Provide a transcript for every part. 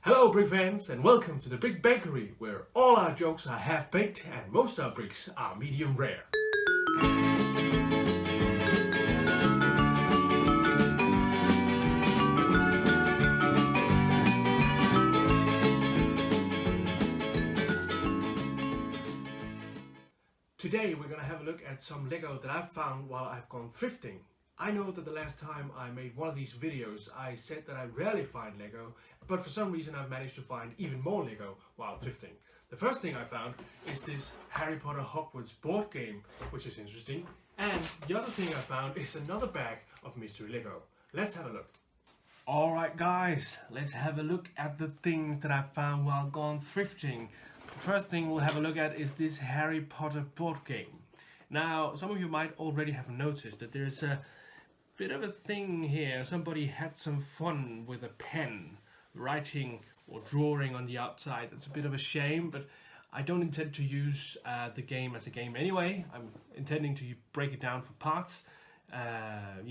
Hello brick fans and welcome to the Brick Bakery, where all our jokes are half baked and most of our bricks are medium rare. Today we're gonna have a look at some Lego that I've found while I've gone thrifting. I know that the last time I made one of these videos I said that I rarely find Lego, but for some reason I've managed to find even more Lego while thrifting. The first thing I found is this Harry Potter Hogwarts board game, which is interesting, and the other thing I found is another bag of mystery Lego. Let's have a look. Alright guys, let's have a look at the things that I found while gone thrifting. The first thing we'll have a look at is this Harry Potter board game. Now, some of you might already have noticed that there's a bit of a thing here. Somebody had some fun with a pen, writing or drawing on the outside. That's a bit of a shame, but I don't intend to use the game as a game anyway. I'm intending to break it down for parts. But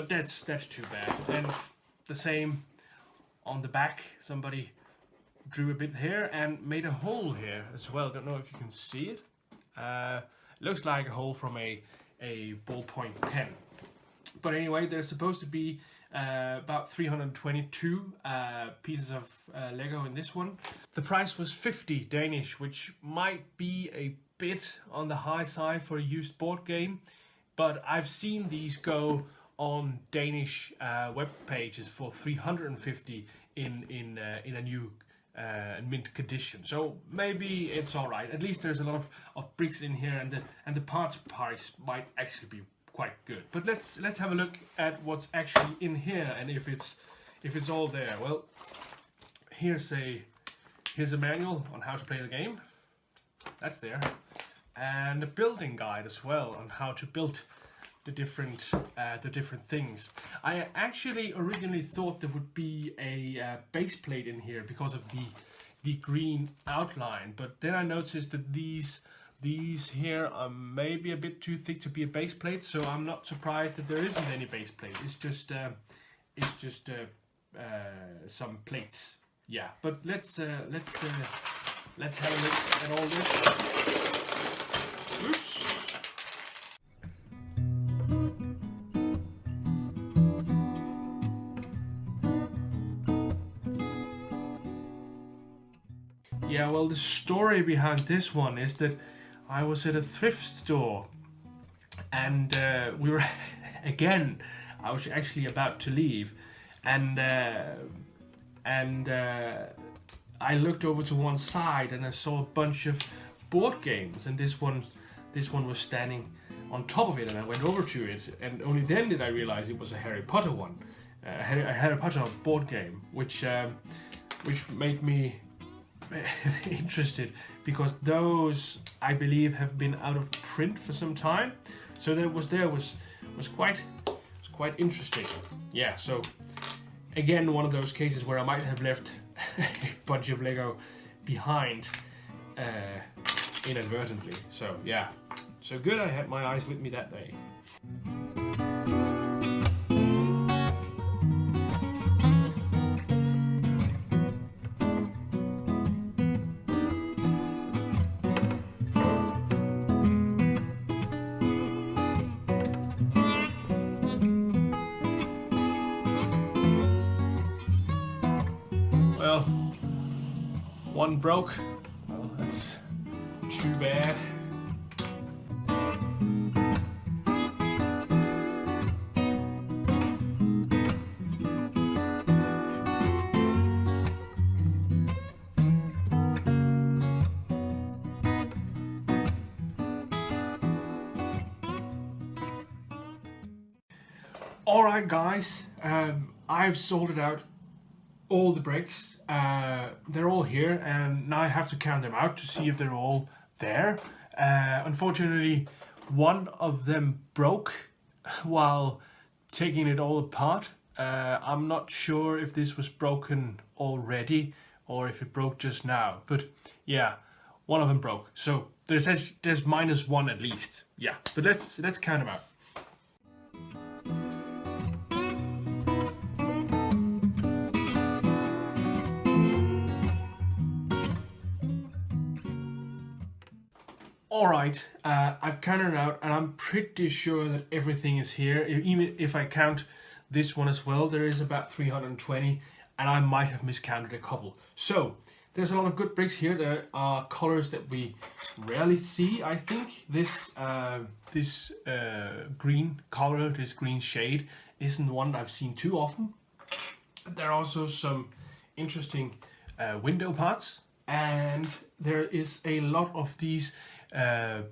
that's too bad. And the same on the back. Somebody drew a bit here and made a hole here as well. Don't know if you can see it. Looks like a hole from a ballpoint pen. But anyway, there's supposed to be about 322 pieces of Lego in this one. The price was 50 Danish, which might be a bit on the high side for a used board game, but I've seen these go on Danish web pages for 350 in a new mint condition, so maybe it's all right. At least there's a lot of bricks in here, and the parts price might actually be quite good. But let's have a look at what's actually in here and if it's all there. Well, here's a manual on how to play the game. That's there, and a building guide as well on how to build the different things. I actually originally thought there would be a base plate in here because of the green outline, but then I noticed that these here are maybe a bit too thick to be a base plate, so I'm not surprised that there isn't any base plate. It's just some plates. Yeah, but let's have a look at all this. Oops. Yeah, well, the story behind this one is that I was at a thrift store, and we were again. I was actually about to leave, and I looked over to one side and I saw a bunch of board games, and this one was standing on top of it, and I went over to it, and only then did I realize it was a Harry Potter one, a Harry Potter board game, which made me interested, because those, I believe, have been out of print for some time, so that was quite interesting. Yeah, so again, one of those cases where I might have left a bunch of Lego behind inadvertently. So yeah, so good I had my eyes with me that day. Well, one broke. Well, that's too bad. Alright guys, I've sorted out all the bricks. They're all here, and now I have to count them out to see if they're all there. Unfortunately, one of them broke while taking it all apart. I'm not sure if this was broken already or if it broke just now, but yeah, one of them broke. So there's -1 at least. Yeah, but let's count them out. Alright, I've counted out and I'm pretty sure that everything is here. Even if I count this one as well, there is about 320 and I might have miscounted a couple. So, there's a lot of good bricks here. There are colors that we rarely see, I think. This green color, this green shade, isn't one I've seen too often. There are also some interesting window parts, and there is a lot of these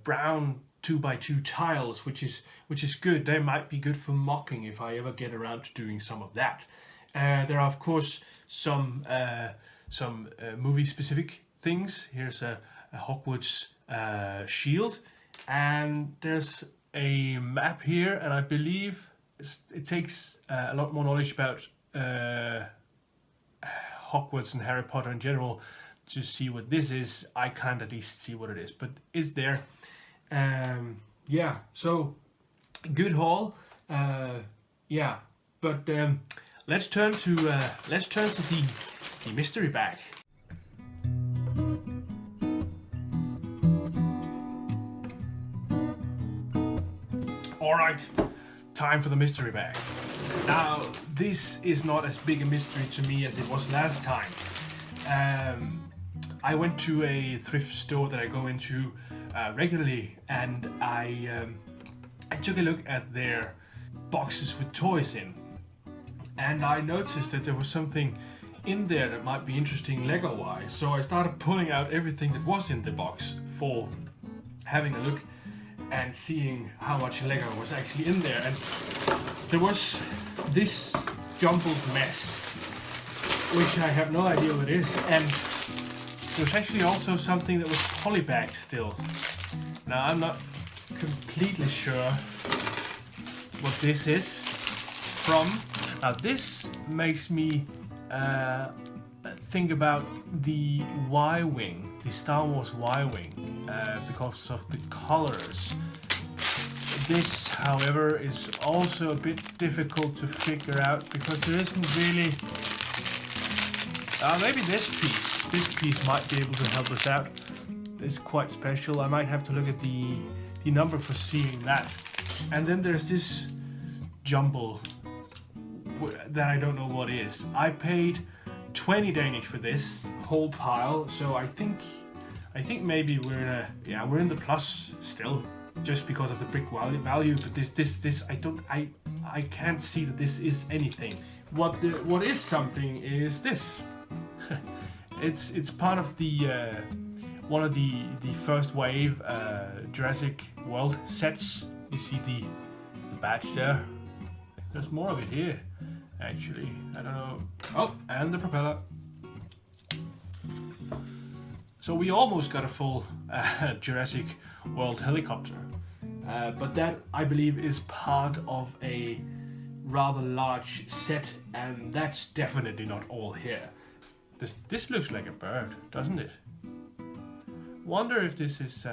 brown 2x2 tiles, which is good. They might be good for mocking if I ever get around to doing some of that. There are of course some movie specific things. Here's a Hogwarts shield, and there's a map here, and I believe it takes a lot more knowledge about Hogwarts and Harry Potter in general to see what this is. I can't at least see what it is, but it's there. Yeah, so good haul. Yeah, but let's turn to the mystery bag. All right, time for the mystery bag. Now, this is not as big a mystery to me as it was last time. I went to a thrift store that I go into regularly, and I took a look at their boxes with toys in, and I noticed that there was something in there that might be interesting Lego wise. So I started pulling out everything that was in the box for having a look and seeing how much Lego was actually in there, and there was this jumbled mess, which I have no idea what it is, and there's actually also something that was polybagged still. Now I'm not completely sure what this is from. Now this makes me think about the Y-Wing, the Star Wars Y-Wing, because of the colors. This, however, is also a bit difficult to figure out because there isn't really... maybe this piece might be able to help us out. It's quite special. I might have to look at the number for seeing that. And then there's this jumble that I don't know what is. I paid 20 Danish for this whole pile, so I think maybe we're in the plus still, just because of the brick value. But this I can't see that this is anything. What is something is this. It's part of the one of the first wave Jurassic World sets. You see the badge there. There's more of it here, actually. I don't know. Oh, and the propeller. So we almost got a full Jurassic World helicopter, but that I believe is part of a rather large set, and that's definitely not all here. This looks like a bird, doesn't it? Wonder if this is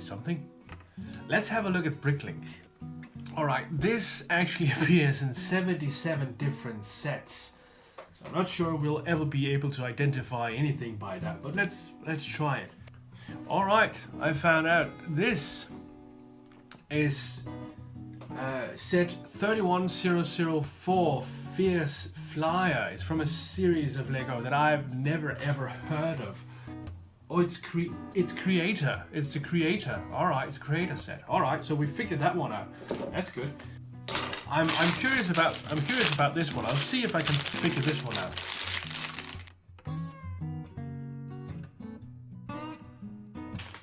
something. Let's have a look at Bricklink. Alright, this actually appears in 77 different sets. So I'm not sure we'll ever be able to identify anything by that, but let's try it. Alright, I found out this is set 31004 Fierce Flyer. It's from a series of Lego that I've never ever heard of. Oh, it's Creator. It's the Creator. All right, it's Creator set. All right, so we figured that one out. That's good. I'm curious about this one. I'll see if I can figure this one out.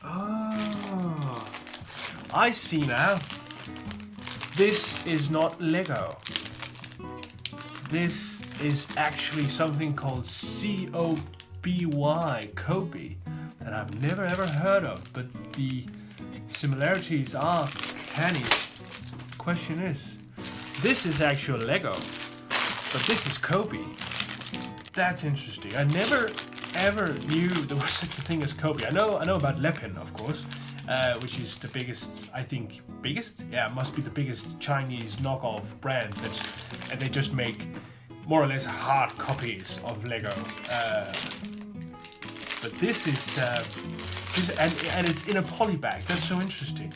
Oh, I see now. This is not Lego. This is actually something called Kobe, that I've never ever heard of, but the similarities are canny. Question is, this is actual Lego, but this is Kobe. That's interesting. I never ever knew there was such a thing as Kobe. I know about Lepin, of course, which is the biggest, I think, biggest? Yeah, it must be the biggest Chinese knockoff brand, and they just make more or less hard copies of Lego. But this is, and it's in a poly bag. That's so interesting.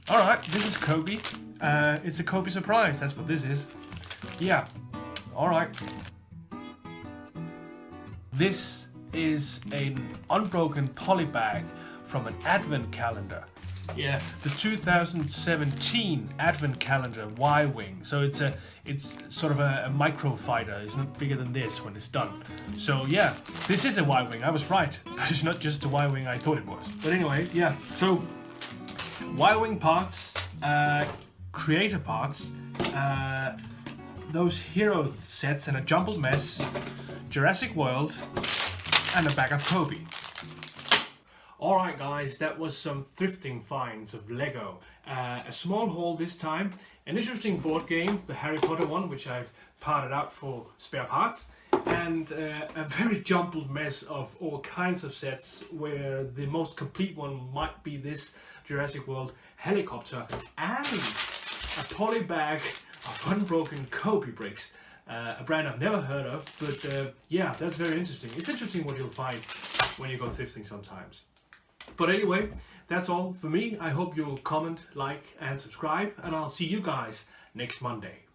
All right, this is Kobe. It's a Kobe surprise. That's what this is. Yeah. All right. This is an unbroken poly bag from an advent calendar. Yeah, the 2017 advent calendar Y-wing. So it's sort of a microfighter. It's not bigger than this when it's done. So yeah, this is a Y-wing. I was right. It's not just the Y-wing I thought it was. But anyway, yeah. So Y-wing parts, creator parts, those hero sets and a jumbled mess, Jurassic World, and a bag of Kobe. Alright guys, that was some thrifting finds of Lego. A small haul this time, an interesting board game, the Harry Potter one, which I've parted out for spare parts, and a very jumbled mess of all kinds of sets, where the most complete one might be this Jurassic World helicopter, and a poly bag of unbroken Kobe bricks. A brand I've never heard of, but yeah, that's very interesting. It's interesting what you'll find when you go thrifting sometimes. But anyway, that's all for me. I hope you'll comment, like, and subscribe, and I'll see you guys next Monday.